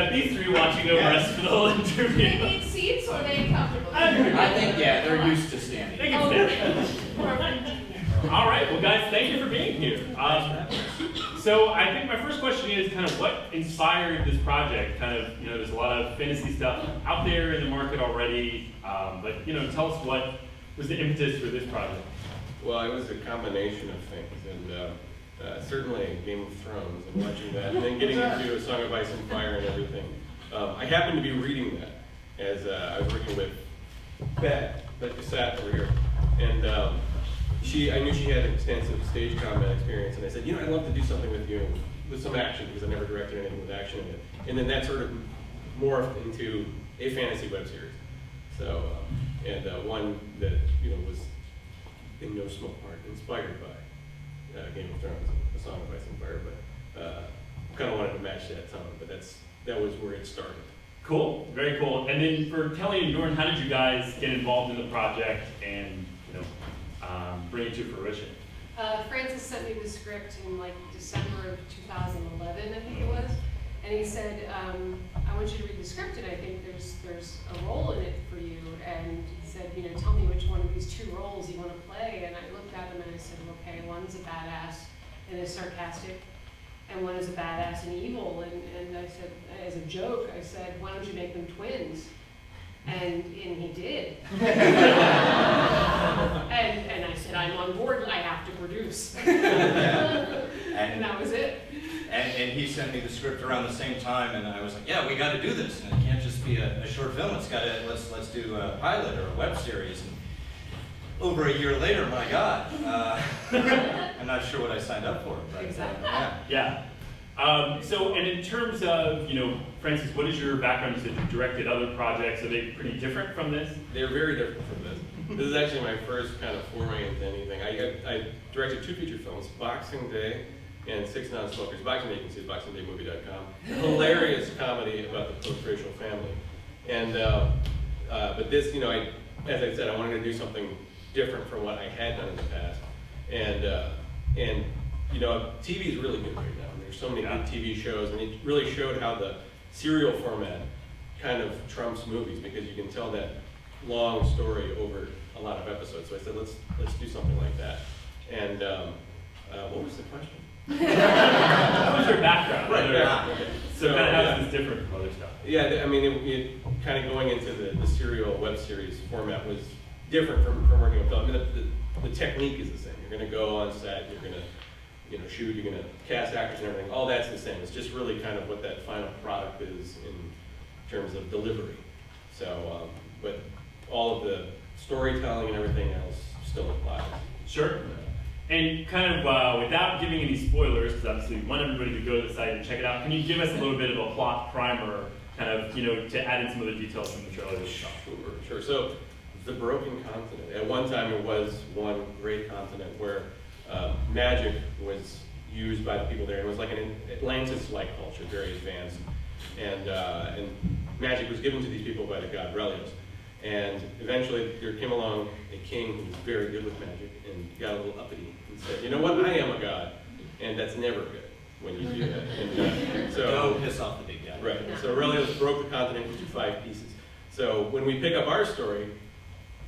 got these three watching over us for the whole interview. They need seats or are they comfortable? I think, yeah, they're used to standing. They can stand. Perfect. All right, well, guys, thank you for being here. So I think my first question is kind of what inspired this project? Kind of, there's a lot of fantasy stuff out there in the market already, but tell us what was the impetus for this project? Well, it was a combination of things, and certainly Game of Thrones and watching that, and then getting into A Song of Ice and Fire and everything. I happened to be reading that as I was working with Beth, that sat over here, and I knew she had extensive stage combat experience, and I said, I'd love to do something with you with some action, because I never directed anything with action in it. And then that sort of morphed into a fantasy web series. So, one that was in no small part inspired by Game of Thrones, A Song of Ice and Fire, but kind of wanted to match that tone. But that was where it started. Cool, very cool. And then for Kelley and Bjorn, how did you guys get involved in the project and bring it to fruition? Francis sent me the script in like December of 2011, I think it was, and he said, I want you to read the script, and I think there's a role in it for you. And he said, tell me which one of these two roles you want to play. And I looked at him and I said, okay, one's a badass and is sarcastic, and one is a badass and evil. And I said, as a joke, I said, why don't you make them twins? And he did. and I said, I'm on board, I have to produce. And that was it. And he sent me the script around the same time, and I was like, yeah, we got to do this. And it can't just be a short film. Let's do a pilot or a web series. And over a year later, my God, I'm not sure what I signed up for. But, Exactly. Yeah. So, and in terms of, Francis, what is your background? You said you directed other projects. Are they pretty different from this? They're very different from this. This is actually my first kind of foray into anything. I directed 2 feature films, Boxing Day and 6 Non-Smokers. Boxing Day, you can see boxingdaymovie.com. Hilarious comedy about the post-racial family. And, but this, as I said, I wanted to do something different from what I had done in the past. And TV is really good right now. There's so many good TV shows, and it really showed how the serial format kind of trumps movies, because you can tell that long story over a lot of episodes. So I said, let's do something like that. And what was the question? What was your background? Right. Okay. So kind of how is this different from other stuff? Yeah, I mean, it kind of going into the serial web series format was different from working with film. I mean, the technique is the same. You're going to go on set, you're going to shoot, you're going to cast actors and everything. All that's the same. It's just really kind of what that final product is in terms of delivery. So, but all of the storytelling and everything else still applies. Sure. And kind of without giving any spoilers, because obviously we want everybody to go to the site and check it out, can you give us a little bit of a plot primer, kind of, to add in some of the details from the trailer that you saw? Sure. So, the broken continent. At one time, it was one great continent where magic was used by the people there. It was like an Atlantis-like culture, very advanced, and magic was given to these people by the god Relios. And eventually, there came along a king who was very good with magic and got a little uppity and said, "You know what? I am a god," and that's never good when you do that. And, so don't piss off the big guy. Right. So Relios broke the continent into 5 pieces. So when we pick up our story,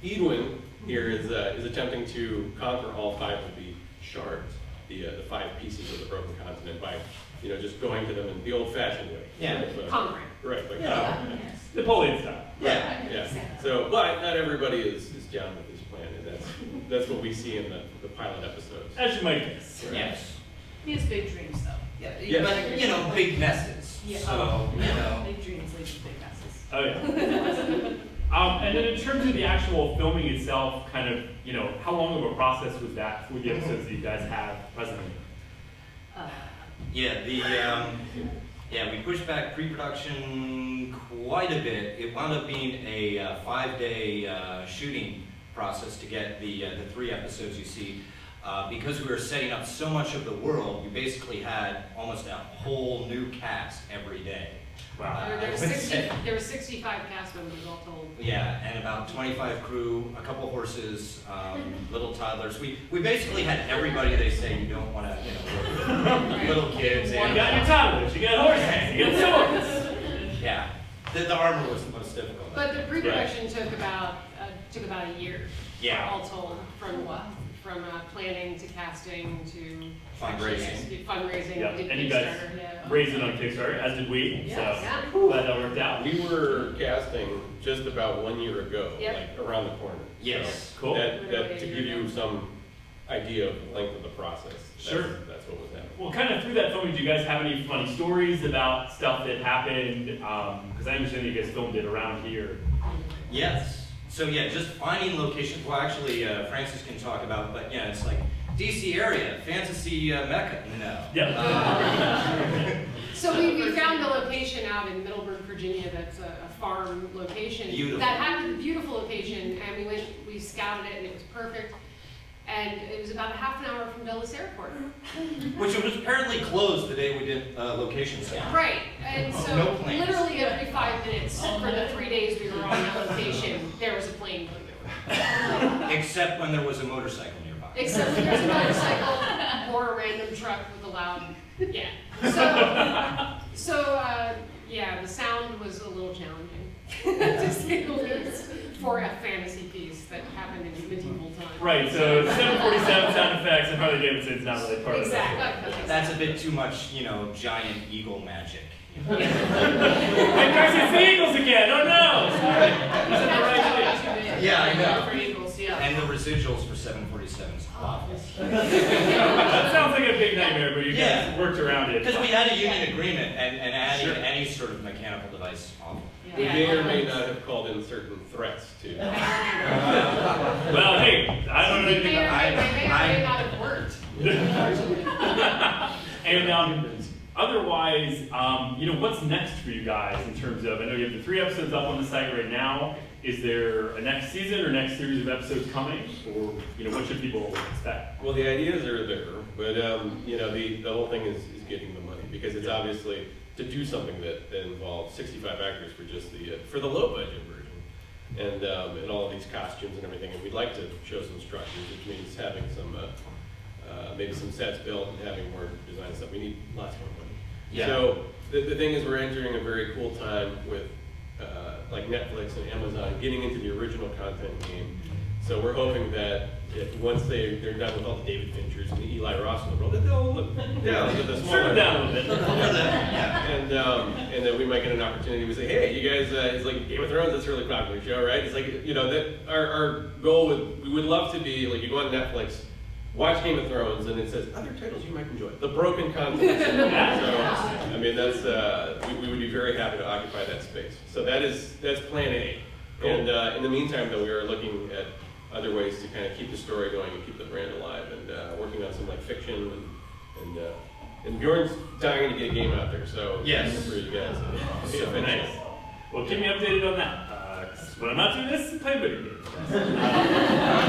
Edwin here is attempting to conquer all 5 of the shards, the 5 pieces of the broken continent by, just going to them in the old-fashioned way. Yeah. Conquering. Right. Like, Napoleon style. Yeah. Yeah. So, but not everybody is down with this plan, and that's what we see in the pilot episodes. As you might guess. Right. Yes. He has big dreams, though. Yeah. Yes. But big messes. Yeah. So Big dreams lead to big messes. Oh yeah. And then in terms of the actual filming itself, kind of, how long of a process was that for the episodes that you guys have presently? We pushed back pre-production quite a bit. It wound up being a 5-day shooting process to get the 3 episodes you see. Because we were setting up so much of the world, we basically had almost a whole new cast every day. Wow. There were 65 cast members all told. Yeah, and about 25 crew, a couple horses, little toddlers. We basically had everybody they say you don't want to, little kids. You got your toddlers, you got horses, you got swords. The armor was the most difficult. But the pre-production took about a year. Yeah. All told, from what? From planning to casting to Fundraising. Fundraising, Yeah, we did and you guys Kickstarter, yeah. raised it on Kickstarter, as did we, so Yeah. glad that worked out. We were casting just about 1 year ago, Yep. like around the corner. Yes. Cool. That to give you some idea of the length of the process. Sure. That's what was happening. Well, kind of through that filming, do you guys have any funny stories about stuff that happened? Because I understand that you guys filmed it around here. Yes. So yeah, just finding locations. Well, actually, Francis can talk about, but yeah, it's like DC area, fantasy mecca. No. Yeah. So we found a location out in Middleburg, Virginia, that's a farm location. Beautiful. That had a beautiful location, and we scouted it, and it was perfect. And it was about a half an hour from Dulles Airport. Which was apparently closed the day we did location scout. Right, and so No planes. literally every 5 minutes for the 3 days we were on that location, there was a plane going over. Except when there was a motorcycle nearby. Except when there's a motorcycle or a random truck with a loud, yeah. Yeah, the sound was a little challenging, to say the least, for a fantasy piece that happened in medieval times. Right, so 747 sound effects and Harley Davidson's not really part of that. Exactly. That's a bit too much, giant eagle magic. Hey guys, it's the Eagles again! Oh no! He's in the right place. Yeah, I know. For Eagles, yeah. And the residuals for 747's waffles. That sounds like a big nightmare, but you guys Yeah. worked around it. Because we had a union agreement, and adding Sure. any sort of mechanical device awful. We may or may not have called in certain threats to. Well, hey, I don't know It anything may or about may not have worked. And otherwise, what's next for you guys in terms of, I know you have the 3 episodes up on the site right now. Is there a next season or next series of episodes coming? Or, what should people expect? Well, the ideas are there, but the whole thing is getting the money, because it's obviously to do something that involves 65 actors for just for the low budget version, and all of these costumes and everything. And we'd like to show some structures, which means having some maybe some sets built and having more design stuff. We need lots more money. Yeah. So the thing is, we're entering a very cool time with like Netflix and Amazon getting into the original content game. So we're hoping that once they're done with all the David Finchers and the Eli Ross in the world, that they'll look down at the smaller. Turn it down a little bit. And then we might get an opportunity to say, hey, you guys, it's like Game of Thrones, that's a really popular show, right? It's like, that our goal we would love to be, like, you go on Netflix, watch Game of Thrones, and it says, other titles you might enjoy. The broken content. So, I mean, that's, we would be very happy to occupy that space. So that's plan A. Cool. And in the meantime, though, we are looking at other ways to kind of keep the story going and keep the brand alive, and working on some like fiction, and Bjorn's dying to get a game out there, so Yes. for you guys. So nice. Well, keep me updated on that. 'Cause when I'm not doing this, play video games.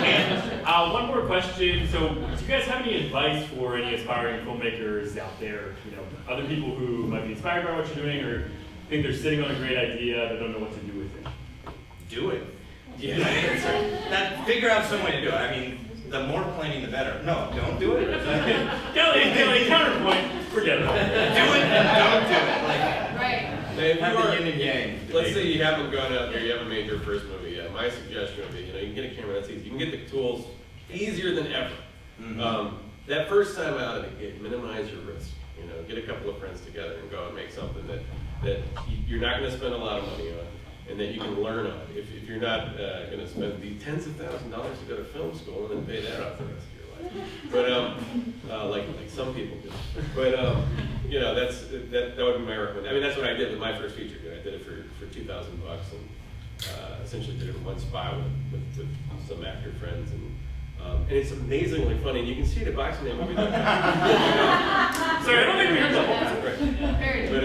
And one more question. So, do you guys have any advice for any aspiring filmmakers out there? Other people who might be inspired by what you're doing, or think they're sitting on a great idea but don't know what to do with it? Do it. Yeah. Figure out some way to do it. I mean, the more planning, the better. No, don't do it. Kelley, counterpoint. Forget it. Do it and don't do it. Like, Right. Now, if have you the are, yin and yang. let's say you haven't gone out there, you haven't made your first movie yet. My suggestion would be, you can get a camera that's easy. You can get the tools easier than ever. Mhm. That first time out of the gate, minimize your risk. Get a couple of friends together and go and make something that you're not going to spend a lot of money on, and that you can learn on. If you're not going to spend the tens of thousands of dollars to go to film school and then pay that off the rest of your life, but like some people do. But that would be my recommendation. I mean, that's what I did with my first feature. I did it for $2,000 and essentially did it in one spot with some actor friends, and it's amazingly funny. And you can see it at Boxing Day movie. Sorry, I don't think we heard the whole Right. Very But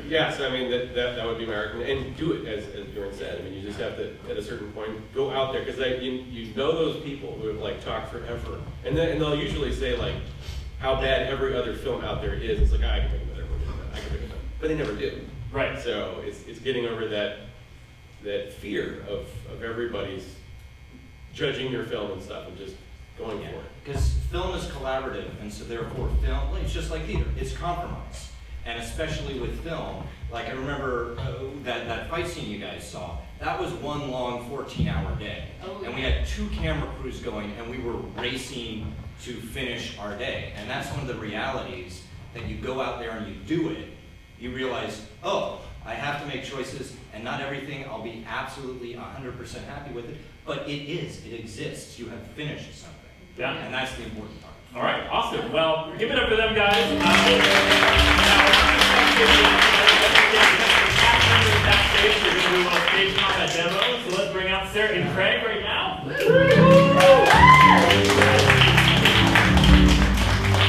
yes, I mean that would be my recommendation, and do it as Bjorn said. I mean, you just have to at a certain point go out there, because you know those people who have like talked forever, and they'll usually say like how bad every other film out there is. It's like, I can make a better one than that. I can make a better, but they never do. Right. So it's getting over that fear of everybody's judging your film and stuff, and just going for it. Because film is collaborative, and so therefore film, it's just like theater, it's compromise. and especially with film, like I remember that fight scene you guys saw, that was one long 14-hour day. Oh, And we yeah. had 2 camera crews going, and we were racing to finish our day. And that's one of the realities that you go out there and you do it, you realize, oh, I have to make choices, and not everything I'll be absolutely 100% happy with it, but it exists. You have finished something. Yeah. And that's the important part. All right, awesome. Well, give it up for them, guys. Backstage, we're going to do a stage combat demo. So let's bring out Sarah and Craig right now.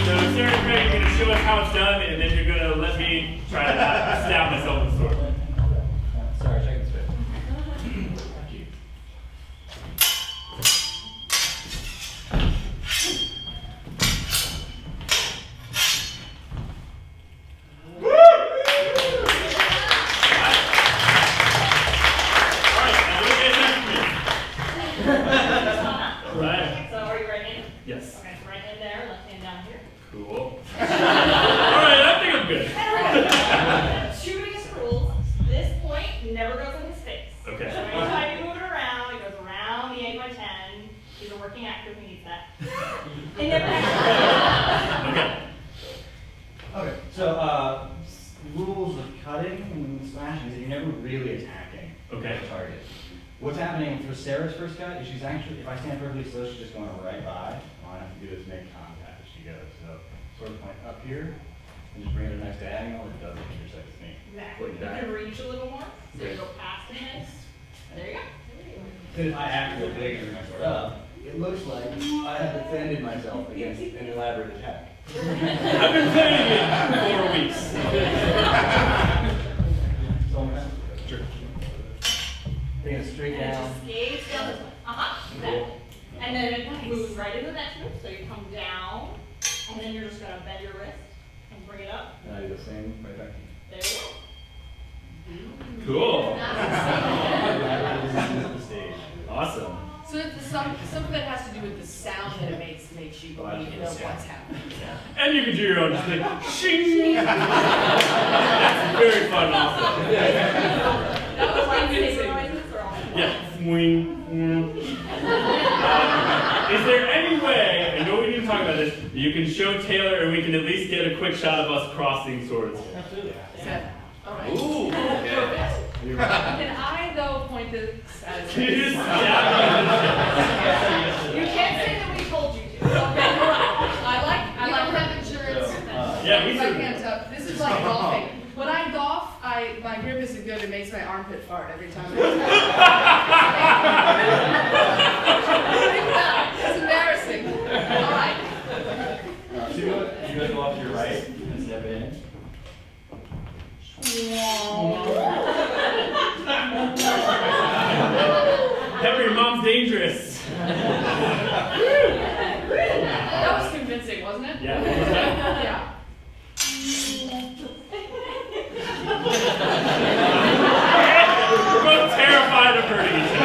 So Sarah and Craig are going to show us how it's done, and then you're going to let me try to stab myself in the sword. Sorry, check this bit. Right. So are you right-handed? Yes. Okay, right hand there, left hand down here. Cool. Alright, I think I'm good. Shooting is rules. This point never goes in his face. Okay. So anytime you move it around, it goes around the 8x10. He's a working actor who needs that. It never happens. Okay. Okay, so rules of cutting and slashing is that you're never really attacking Okay. the target. What's happening for Sarah's first cut is she's actually, if I stand perfectly still, she's just going right by. All I have to do is make contact as she goes. So sort of point up here and just bring it to the next diagonal. It doesn't intersect with me. Exactly. Like You that. can reach a little more. So you go past the head. There you go. So if I act real big and bring my sword up, it looks like I have defended myself against an elaborate attack. I've been playing it for 4 weeks. So Sure. bring it straight And it down. just skates down this way. Exactly. And then it moves right into the next move. So you come down, and then you're just gonna bend your wrist and bring it up. And I do the same right back to you. There you go. Cool. The stage. Awesome. So some of it has to do with the sound that it makes you believe you know what's happening. And you can do your own, just like, shing. That's very fun also. That was like saber noises or all? Yeah. Swing. Is there any way, I know we need to talk about this, that you can show Taylor and we can at least get a quick shot of us crossing swords? Absolutely. All right. Ooh. Can I though point this as Can you just stab me in the chest? You can't say that we told you to. Okay, all right. I like have insurance. Yeah, we I should. can't tell. This is like golfing. When I golf, my grip isn't good. It makes my armpit fart every time. It's embarrassing. All right. So you guys go off to your right and step in. Pepper, your mom's dangerous. That was convincing, wasn't it? Yeah. Yeah. We're both terrified of hurting each